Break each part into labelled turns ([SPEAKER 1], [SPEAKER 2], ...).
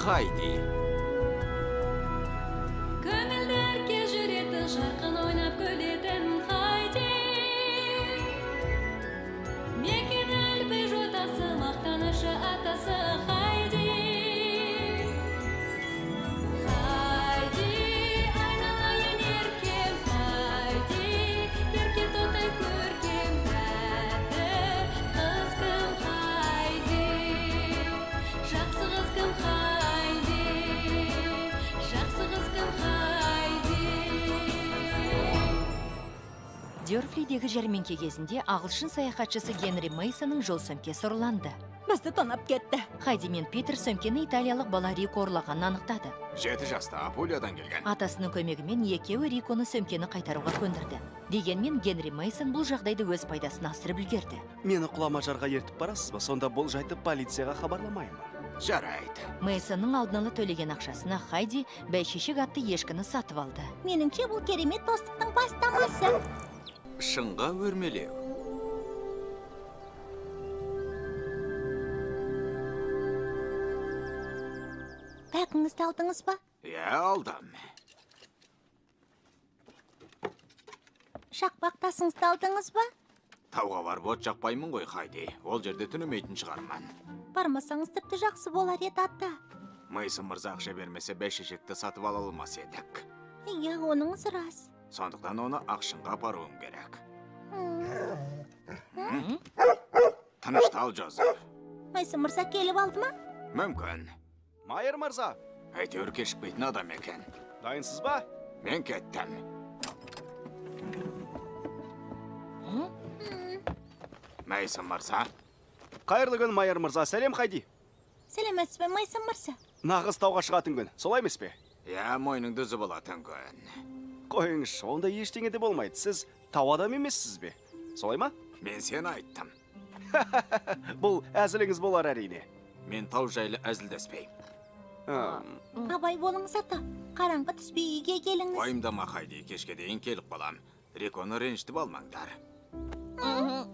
[SPEAKER 1] Хайди.
[SPEAKER 2] Көңілдерге жүретін жарқын ойнап күлетін Хайди. Мекен әлпі жотасы, мақтанышы атасы Хайди. Хайди, айналайын еркем Хайди. Ерке тотай көркем тәтті қыз кім Хайди. Жақсы қыз кім Хайди. Жақсы қыз кім Хайди.
[SPEAKER 3] Дёрфлидегі жәрмеңке кезінде ағылшын саяхатшысы Генри Мейсонның жол сөмкесі ұрланды.
[SPEAKER 4] Бізді тонап кетті.
[SPEAKER 3] Хайди мен Питер сөмкені италиялық бала Рико ұрлағанын анықтады.
[SPEAKER 1] 7 жаста Апулиядан келген.
[SPEAKER 3] Атасының көмегімен екеуі Риконы сөмкені қайтаруға көндірді. Дегенмен Генри Мейсон бұл жағдайды өз пайдасына асырып үлгерді.
[SPEAKER 5] Мені құлама жарға ертіп барасыз ба? Сонда бұл жайды полицияға хабарламаймын.
[SPEAKER 1] Жарайды.
[SPEAKER 3] Мейсонның алдын ала төлеген ақшасына Хайди бәйшешек атты ешкіні сатып алды.
[SPEAKER 4] Меніңше бұл керемет достықтың бастамасы.
[SPEAKER 1] Шыңға өрмелеу.
[SPEAKER 4] Бәкіңізді алдыңыз ба?
[SPEAKER 1] Алдым.
[SPEAKER 4] Шақпақ тасыңызды алдыңыз ба?
[SPEAKER 1] Тауға барып от жақпаймын ғой, Хайди. Ол жерде түнемейтін шығарман.
[SPEAKER 4] Бармасаңыз тіпті жақсы болар еді ата.
[SPEAKER 1] Мейсон мырза ақша бермесе бәйшешекті сатып ала алмас едік.
[SPEAKER 4] Иә, оныңыз рас.
[SPEAKER 1] Сондықтан оны ақшынға апаруым керек. Тыныштал, Джозеф.
[SPEAKER 4] Мейсон мырза келіп алды ма?
[SPEAKER 1] Мүмкін.
[SPEAKER 5] Майер мырза,
[SPEAKER 1] Әйтеуір кешікпейтін адам екен.
[SPEAKER 5] дайынсыз ба?
[SPEAKER 1] Мен кеттім. Мейсон мырза,
[SPEAKER 5] Қайырлы күн, майер мырза. Сәлем, Хайди.
[SPEAKER 4] Сәлеметсіз бе, Мейсон мырза?
[SPEAKER 5] Нағыз тауға шығатын күн. Солай емес пе?
[SPEAKER 1] мойныңды үзіп алатын күн.
[SPEAKER 5] Қойыңызшы, онда ештеңе де болмайды. Сіз тау адам емессіз бе? Солай ма?
[SPEAKER 1] Мен сені айттым.
[SPEAKER 5] Бұл әзіліңіз болар әрине.
[SPEAKER 1] Мен тау жайлы әзілдеспейм.
[SPEAKER 4] Абай болыңыз ата. Қараңғы түспей үйге келіңіз.
[SPEAKER 1] Уайымдама, Хайди, кешке дейін келіп қалам. Риконы ренжітіп алмаңдар. Ал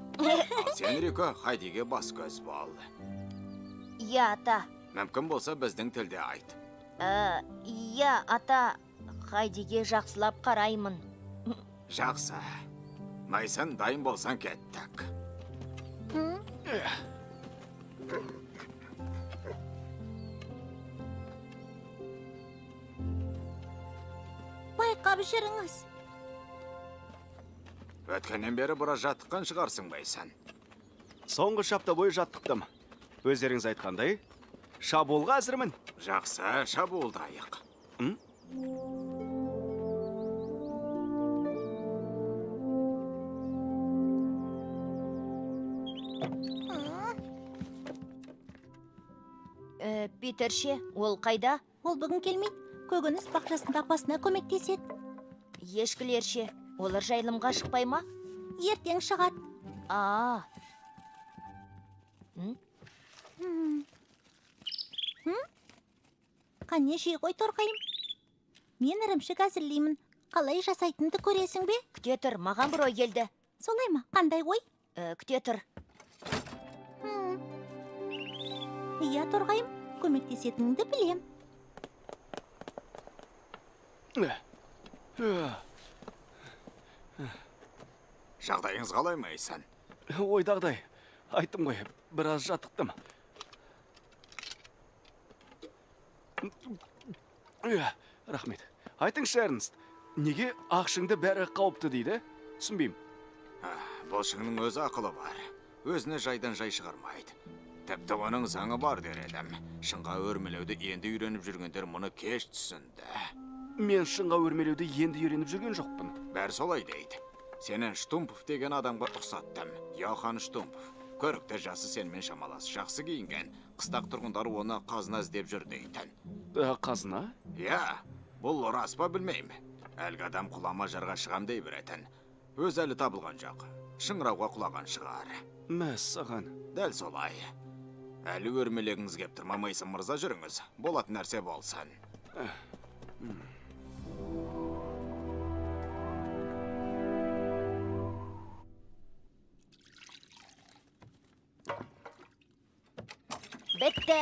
[SPEAKER 1] сен, Рико, Хайдиге бас көз бол.
[SPEAKER 6] Иә, ата.
[SPEAKER 1] Мүмкін болса біздің тілде айт.
[SPEAKER 6] Иә, ата. Хайдиге жақсылап қараймын.
[SPEAKER 1] Жақсы. Мейсон, дайын болсан кеттік.
[SPEAKER 4] Байқап жүріңіз.
[SPEAKER 1] Өткеннен бері бұра жаттыққан шығарсың, Мейсон.
[SPEAKER 5] Соңғы шапта бойы жаттықтым. Өздеріңіз айтқандай, шабуылға әзірмін.
[SPEAKER 1] Жақсы, шабуылдайық.
[SPEAKER 6] Питерше, ол қайда?
[SPEAKER 4] Ол бүгін келмейді. Көкөніс бақшасында апасына көмектеседі.
[SPEAKER 6] Ешкілерше, олар жайылымға шықпай ма?
[SPEAKER 4] Ертең шығады. Қане жей ғой, торқайым. Мен ірімшік әзірлеймін. Қалай жасайтынды көресің бе?
[SPEAKER 6] Күте тұр, маған бір ой келді.
[SPEAKER 4] Солай ма? Қандай ой?
[SPEAKER 6] Күте тұр.
[SPEAKER 4] Иә, торғайым, көмектесетініңді білем.
[SPEAKER 1] Жағдайыңыз қалай, Мейсон?
[SPEAKER 5] Ойдағдай. Айттым ғой, біраз жаттықтым. Рахмет. Айтыңызшы, Эрнст, неге ақшыңды бәрі қауіпті дейді? Түсінбеймін.
[SPEAKER 1] Бұл шыңның өзі ақылы бар. Өзіне жайдан жай шығармайды. Тіпті оның заңы бар дер едім. Шыңға өрмелеуді енді үйреніп жүргендер мұны кеш түсінді.
[SPEAKER 5] Мен шыңға өрмелеуді енді үйреніп жүрген жоқпын.
[SPEAKER 1] Бәрі солай дейді. Сенен Штумпов деген адамға ұқсаттым. Йохан Штумпов. Көрікті жасы сенмен шамалас. Жақсы киінген. Қыстақ тұрғындар оны қазына іздеп жүр дейтін.
[SPEAKER 5] Қазына?
[SPEAKER 1] Иә, бұл рас па білмеймін. Әлгі адам құлама жарға шығам дей беретін. Өз әлі табылған жоқ. Шыңырауға құлаған шығар.
[SPEAKER 5] Мәссаған.
[SPEAKER 1] Дәл солай. Әлі өрмелегіңіз кеп тұрма, Мейсон мырза, жүріңіз. Болатын нәрсе болсын.
[SPEAKER 6] Бітті.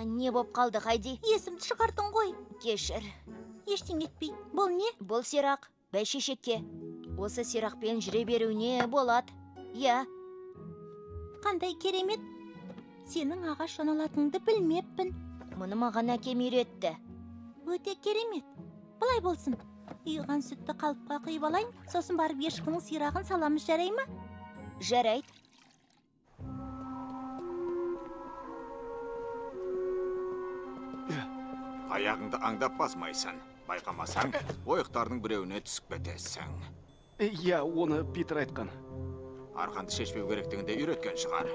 [SPEAKER 6] Не боп қалды, Хайди?
[SPEAKER 4] Есімді шығардың ғой.
[SPEAKER 6] Кешір.
[SPEAKER 4] Ештеңе етпейді. Бұл не?
[SPEAKER 6] Бұл сирақ бәйшешекке. Осы сирақпен жүре беруіне болады. Я,
[SPEAKER 4] Қандай керемет. Сенің ағаш жоналатыныңды білмеппін.
[SPEAKER 6] мұны маған әкем үйретті.
[SPEAKER 4] Өте керемет. Бұлай болсын. Үйған сүтті қалыпқа құйып алайын, сосын барып ешкінің сирағын саламыз, жарай ма?
[SPEAKER 6] Жарайды.
[SPEAKER 1] Аяғыңды аңдап басмайсың. Байқамасаң, ойықтардың біреуіне түсіп кетесің.
[SPEAKER 5] Иә, оны Питер айтқан.
[SPEAKER 1] Арқанды шешпеу керектігінде үйреткен шығар.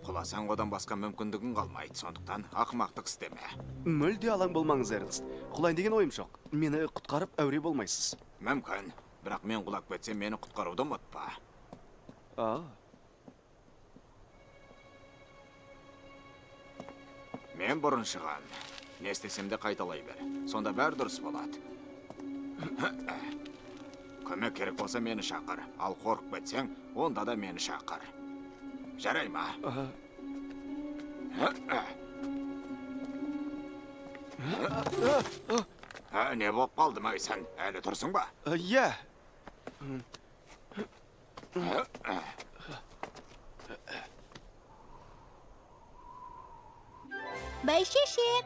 [SPEAKER 1] Құласаң одан басқа мүмкіндігін қалмайды, сондықтан ақымақтық істеме.
[SPEAKER 5] Мүлде алаң болмаңыз, Эрнст. Құлайын деген ойым жоқ. Мені құтқарып әуре болмайсыз.
[SPEAKER 1] Мүмкін, бірақ мен құлап кетсем, мені құтқаруды ұмытпа. Мен бұрын шығам. Не істесем де қайталай бер. Сонда бәрі дұрыс болады. Көмек керек болса мені шақыр. Ал қорқып кетсең, онда да мені шақыр. Жарай ма? Не болып қалды Майсон? Әлі тұрсың ба?
[SPEAKER 5] Иә.
[SPEAKER 4] Бәйшешек.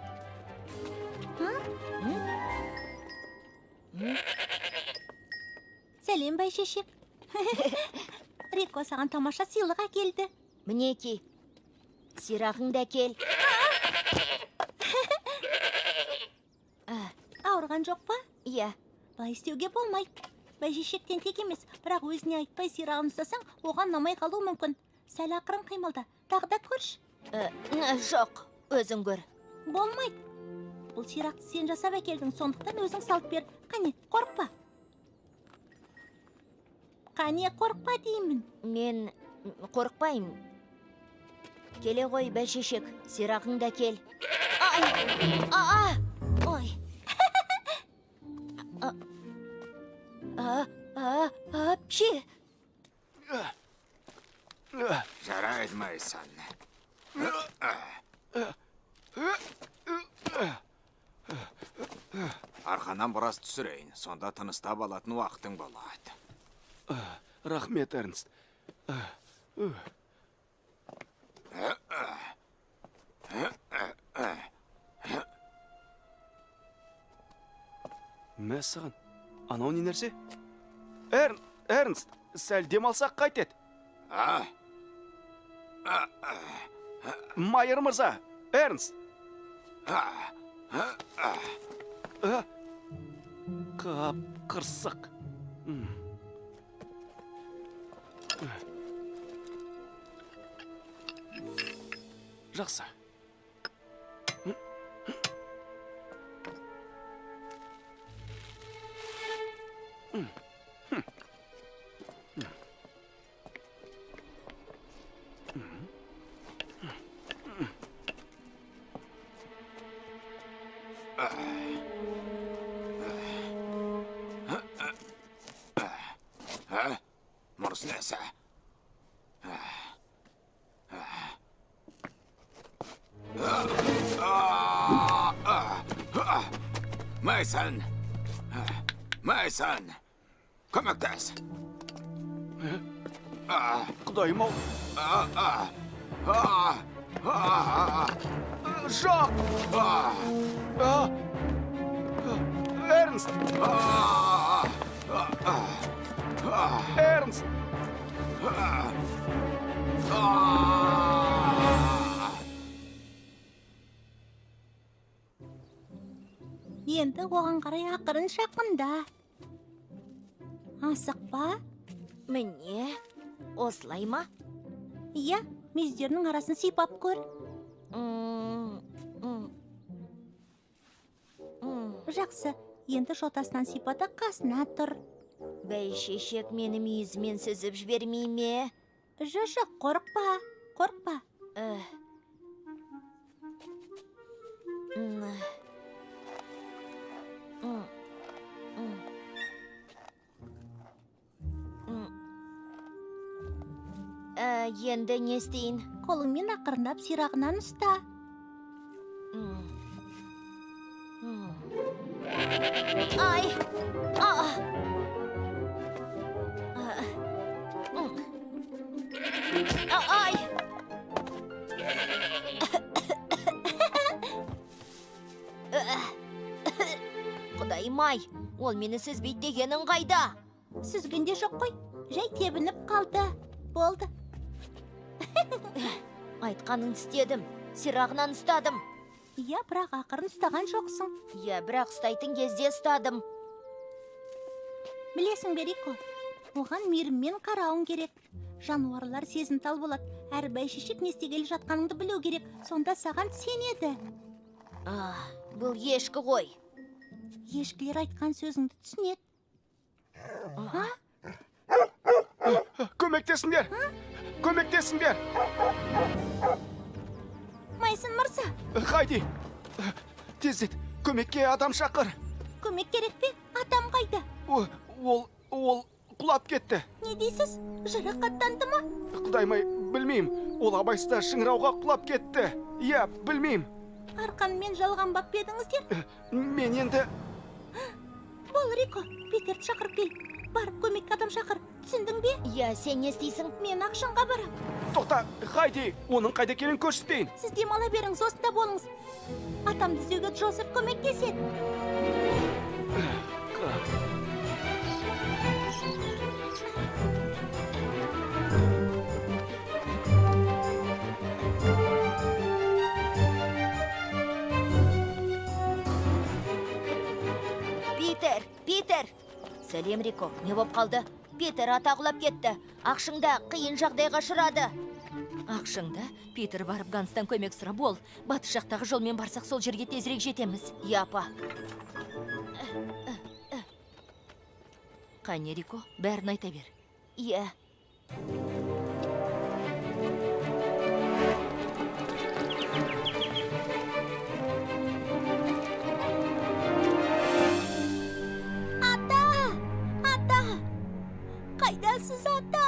[SPEAKER 4] Сәлем, бәйшешек. Рико саған тамаша сыйлық әкелді.
[SPEAKER 6] Мінеки, сирағыңды әкел.
[SPEAKER 4] Ауырған жоқ па?
[SPEAKER 6] Иә,
[SPEAKER 4] Бұлай істеуге болмайды. Бәйшешектен тек емес, бірақ өзіне айтпай сирағын ұстасаң, оған намай қалу мүмкін. Сәл ақырын қимылда. Тағы да көрш.
[SPEAKER 6] жоқ, өзің көр.
[SPEAKER 4] Болмайды. Бұл сирақты сен жасап әкелдің, сондықтан өзің салып бер. Қане, қорықпа. Қане, қорықпа деймін.
[SPEAKER 6] Мен қорықпаймын. Келе ғой, бәйшешек, сирағыңды әкел. Ой. Апчи.
[SPEAKER 1] Жарайды, Майсон. Арқанан біраз түсірейін, сонда тыныстап алатын уақытың болады.
[SPEAKER 5] Рахмет, Эрнст. Мәссаған, анау не нәрсе? Эрнст, сәл демалсақ қайтет. Майыр мырза, Эрнст. Қап қырсық. Жақсы.
[SPEAKER 1] Мұрыс нәсі? Майсон! Майсон! Көмектес!
[SPEAKER 5] Құдайым-ау. Жоқ! Эрнст! Эрнст!
[SPEAKER 4] Енді оған қарай ақырын шақында. Асықпа.
[SPEAKER 6] Міне, осылай ма?
[SPEAKER 4] Иә, мүйіздерінің арасын сипап көр. Жақсы, енді жотасынан сипата қасына тұр.
[SPEAKER 6] Бәйшешек мені мүйізімен сүзіп жібермей ме?
[SPEAKER 4] Жоқ, қорықпа, қорықпа.
[SPEAKER 6] Енді не істейін?
[SPEAKER 4] Қолыңмен ақырындап сирағынан ұста.
[SPEAKER 6] Ай! Ай! Құдайым-ай, ол мені сүзбейді дегенің қайда?
[SPEAKER 4] Сүзгенде жоқ қой. Жай тебініп қалды. Болды.
[SPEAKER 6] Айтқанын істедім, сирағынан ұстадым.
[SPEAKER 4] Иә, бірақ ақырын ұстаған жоқсың.
[SPEAKER 6] Иә, бірақ ұстайтын кезде ұстадым.
[SPEAKER 4] Білесің бе, Рико, оған мейіріммен қарауың керек. Жануарлар сезімтал болады. Әр бәйшешек не істегелі жатқаныңды білу керек. Сонда саған сенеді.
[SPEAKER 6] Бұл ешкі ғой.
[SPEAKER 4] Ешкілер айтқан сөзіңді түсінеді.
[SPEAKER 5] Көмектесіңдер! Көмектесіңдер!
[SPEAKER 4] Майсын мырза,
[SPEAKER 5] Хайди! Тездет, көмекке адам шақыр!
[SPEAKER 4] көмек керек пе? Атам қайда?
[SPEAKER 5] Ол құлап кетті.
[SPEAKER 4] Не дейсіз? Жарақаттанды ма?
[SPEAKER 5] Құдайым-ай, білмеймін. Ол абайсызда шыңырауға құлап кетті. Иә, білмеймін.
[SPEAKER 4] Арқанмен жалғанбап едіңіздер?
[SPEAKER 5] Мен енді...
[SPEAKER 4] Бол, Рико, Питерді шақырып кел. Барып көмекке адам шақыр. Түсіндің бе?
[SPEAKER 6] Иә, сен не істейсің?
[SPEAKER 4] Мен ақшанға барам.
[SPEAKER 5] Тоқта, Хайди, оның қайда екенін көрсетейін.
[SPEAKER 4] Сіз демала беріңіз, осында болыңыз. Атамды іздеуге Джозеф көмектеседі.
[SPEAKER 6] Питер! Сәлем, Рико, не боп қалды? Питер атағылап кетті. Ақшыңда қиын жағдайға ұшырады.
[SPEAKER 3] Ақшыңда Питер барып Ганстан көмек сұрап бол. Батыс жақтағы жолмен барсақ сол жерге тезірек жетеміз.
[SPEAKER 6] Иә, апа.
[SPEAKER 3] Қане, Рико, бәрін айта бер.
[SPEAKER 6] Иә.
[SPEAKER 4] Қайдасыз, ата?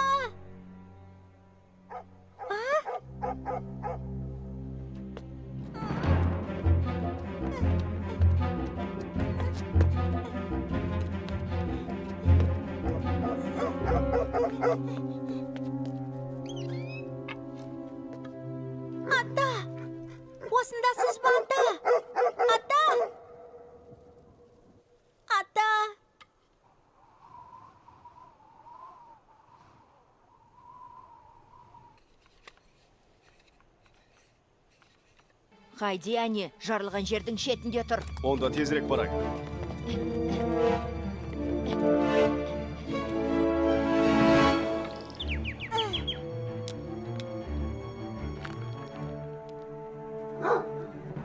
[SPEAKER 4] Ата! Осындасыз ба, ата? Ата! Ата!
[SPEAKER 3] Хайди, әне, жарылған жердің шетінде тұр.
[SPEAKER 5] Онда тезірек барайық.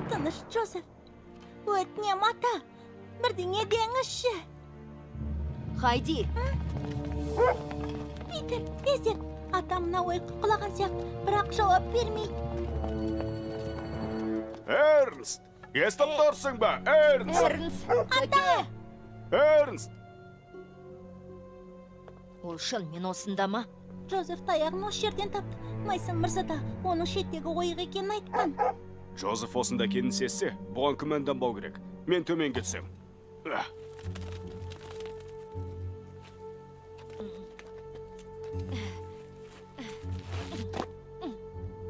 [SPEAKER 4] Тыныш, Джозеф. Өтінем, ата. Бірдеңе деңізші.
[SPEAKER 3] Хайди,
[SPEAKER 4] Питер, тездет. Атамына ойқы құлаған сияқты, бірақ жауап бермейді.
[SPEAKER 5] Эрнст! Естіп тұрсың ба, Эрнст?
[SPEAKER 3] Эрнст!
[SPEAKER 4] Ата!
[SPEAKER 5] Эрнст!
[SPEAKER 3] Ол шынымен осында ма?
[SPEAKER 4] Джозеф таяғын осы жерден тапты. Майсон мырза да оның шеттегі ойық екенін айтқан.
[SPEAKER 5] Джозеф осында екенін сезсе, бұған күмәнданбау керек. Мен төменге түсем.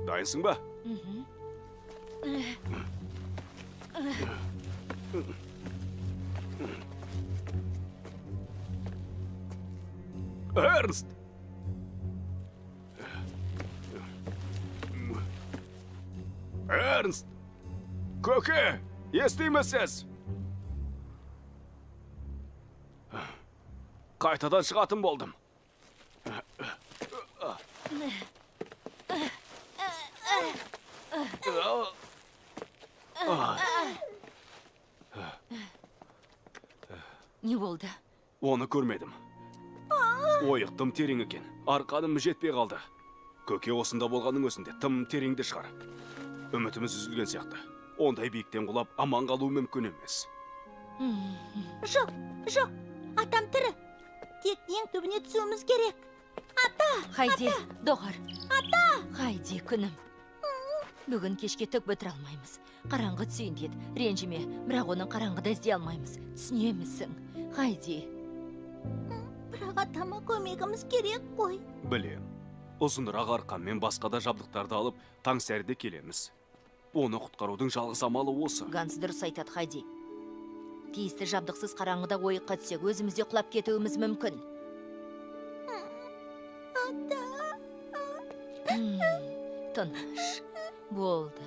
[SPEAKER 5] Дайынсың ба? Эрнст! Эрнст! Көке, естимісіз? Қайтадан шығатын болдым.
[SPEAKER 3] Не болды?
[SPEAKER 5] Оны көрмедім. Ойық тым терең екен. Арқаным жетпей қалды. Көке осында болғанның өзінде тым тереңде шығар. Үмітіміз үзілген сияқты. Ондай биіктен құлап аман қалу мүмкін емес.
[SPEAKER 4] Жоқ, жоқ. Атам тірі. Тек ең түбіне түсуіміз керек. Ата!
[SPEAKER 3] Хайди, доғар.
[SPEAKER 4] Ата!
[SPEAKER 3] Хайди, күнім. Бүгін кешке түк бітіре алмаймыз. Қараңғы түсейін деді. Ренжіме, бірақ оның қараңғыда іздей алмаймыз. Түсінемісің, Хайди?
[SPEAKER 4] Бірақ атама көмегіміз керек қой.
[SPEAKER 5] Білем. Ұзынырақ арқан мен басқа да жабдықтарды алып, таңсәріде келеміз. Оны құтқарудың жалғыз амалы осы.
[SPEAKER 3] Ганс дұрыс айтады, Хайди. Тиісті жабдықсыз қараңғыда ойыққа түсек, өзімізде құлап кетуіміз мүмкін. Тыныш. Болды.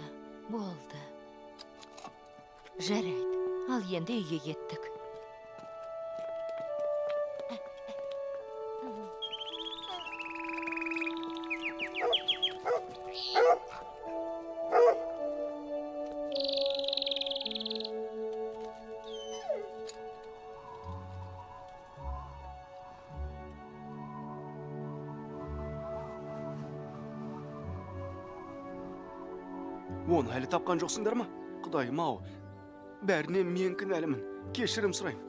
[SPEAKER 3] Жарайды. Ал енді үйге кеттік.
[SPEAKER 5] Оны әлі тапқан жоқсыңдар ма? Құдайым-ау, бәріне мен кінәлімін. Кешірім сұраймын.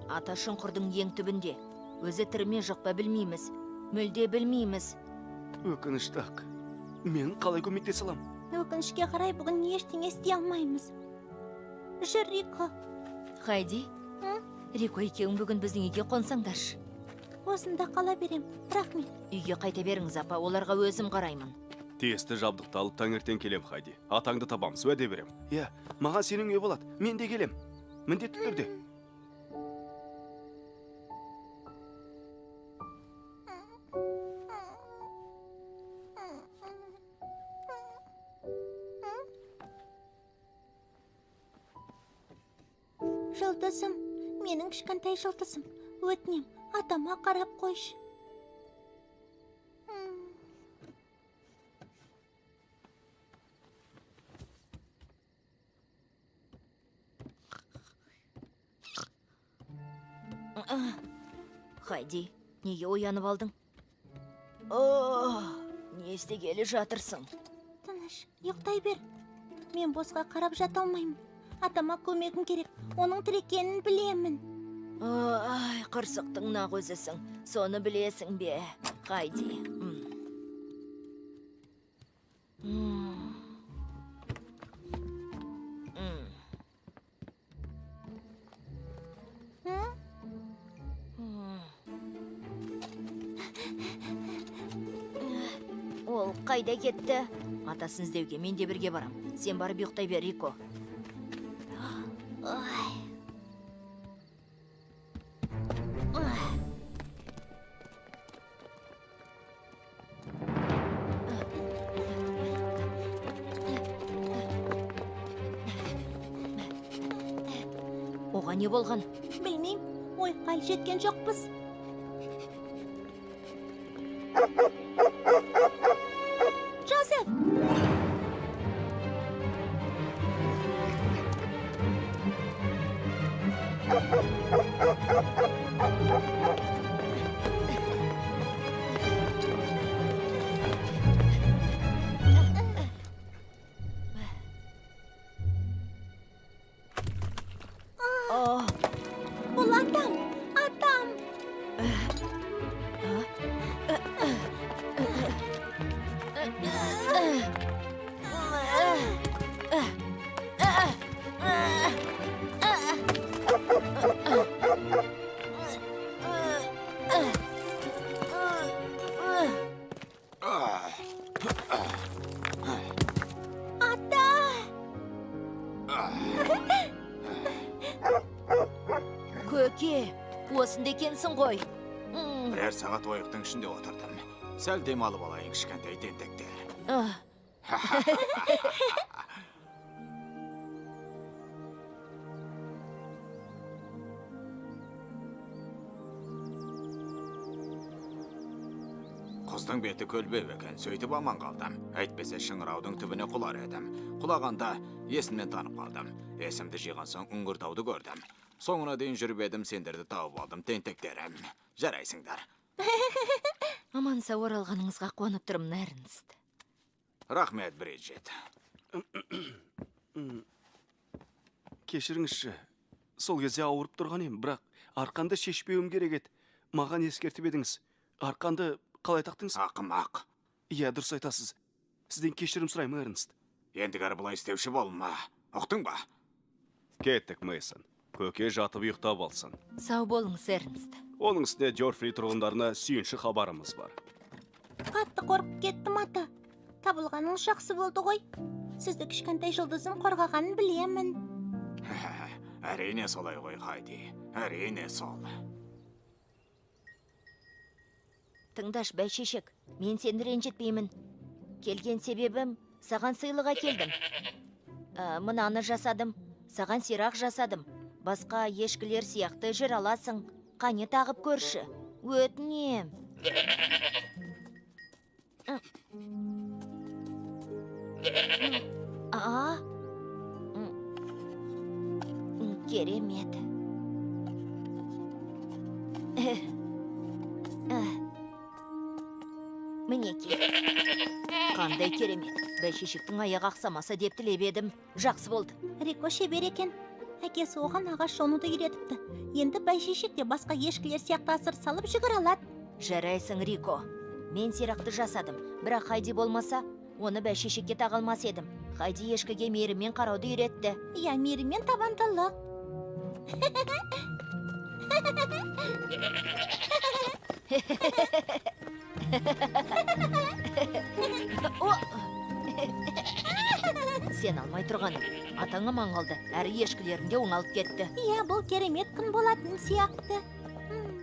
[SPEAKER 3] Ата шұңқырдың ең түбінде. Өзі тіріме жоқ па білмейміз. Мүлде білмейміз.
[SPEAKER 5] Өкінішті-ақ. Мен қалай көмектесе аламын?
[SPEAKER 4] Өкінішке қарай бүгін ештеңе істей алмаймыз. Жүр, Рико.
[SPEAKER 3] Хайди, Рико екеуің бүгін біздің үйге қонсаңдаршы.
[SPEAKER 4] Осында қала берем, рахмет.
[SPEAKER 3] Үйге қайта беріңіз, апа, оларға өзім қараймын.
[SPEAKER 5] Тиісті жабдықты алып таңертең келем, Хайди. Атаңды табамыз, уәде берем. Иә, маған сенің үй болады. Мен де келем. Міндетті түрде.
[SPEAKER 4] Жұлдызым, менің кішкентай жұлдызым. Өтінем, атама қарап қойшы.
[SPEAKER 3] Хайди, неге оянып алдың? Не істегелі жатырсың?
[SPEAKER 4] Тыныш, ұйықтай бер. Мен босқа қарап жата алмаймын. Атама көмегім керек. Оның тірі екенін білемін.
[SPEAKER 3] Қырсықтың нақ өзісің. Соны білесің бе, Хайди? Ол қайда кетті? Атасын іздеуге мен де бірге барам. Сен барып ұйықтай бер, Рико. Оған не болған?
[SPEAKER 4] Білмейм, ойыққа әлі жеткен жоқпыз. Жозеф! Бұл атам! Атам!
[SPEAKER 3] Көке, осында екенсің ғой.
[SPEAKER 1] Бірер сағат ойықтың ішінде отырдым. Сәл демалып алайын, кішкентай тентектер. Құздың беті көлбеп екен, сөйтіп аман қалдым. Әйтпесе шыңыраудың түбіне құлар едім. Құлағанда есімнен танып қалдым. Есімді жиған соң үңгіртауды көрдім. Соңына дейін жүріп едім, сендерді тауып алдым, тентектерім. Жарайсыңдар.
[SPEAKER 3] Аман сау оралғаныңызға қуанып тұрмын, Эрнст.
[SPEAKER 1] Рахмет, Бриджит.
[SPEAKER 5] Кешіріңізші. Сол кезде ауырып тұрған ем, бірақ арқанды шешпеуім керек еді. Маған ескертіп едіңіз. Арқанды қалай тақтыңыз?
[SPEAKER 1] Ақымақ.
[SPEAKER 5] Иә, дұрыс айтасыз. Сізден кешірім сұраймын, Эрнст.
[SPEAKER 1] Ендігәрі бұлай істеуші болма. Ұқтың ба?
[SPEAKER 5] Кеттік, Мейсон. Көке жатып ұйықтап алсын.
[SPEAKER 3] Сау болыңыз, Эрнст.
[SPEAKER 5] Оның үстіне Дёрфли тұрғындарына сүйінші хабарымыз бар.
[SPEAKER 4] Қатты қорқып кеттім, ата. Табылғаныңыз жақсы болды ғой. Сізді кішкентай жұлдызым қорғағанын білемін.
[SPEAKER 1] Әрине солай ғой, Хайди. Әрине сол.
[SPEAKER 6] Тыңдаш, бәйшешек, мен сені ренжітпеймін. Келген себебім, саған сыйлық әкелдім. Мынаны жасадым, саған сирақ жасадым. Басқа ешкілер сияқты жыр аласың. Қане тағып көрші. Өтінем. Керемет. Мінеке. Қандай керемет. Бәйшешектің аяғы ақсамаса деп тілеп едім. Жақсы болды.
[SPEAKER 4] Рико шебер екен. Әкесі оған ағаш жонуды үйретіпті. Енді бәйшешек те басқа ешкілер сияқты асыр салып жүгіре алады.
[SPEAKER 6] Жарайсың, Рико. Мен сирақты жасадым. Бірақ Хайди болмаса, оны бәйшешекке тағалмас едім. Хайди ешкіге мейіріммен қарауды үйретті.
[SPEAKER 4] Иә, мейіріммен табандылық.
[SPEAKER 6] Сен алмай тұрғаның. Атаңа аман қалды. Әрі ешкілерінде оңалып кетті.
[SPEAKER 4] Иә, бұл керемет күн болатын сияқты.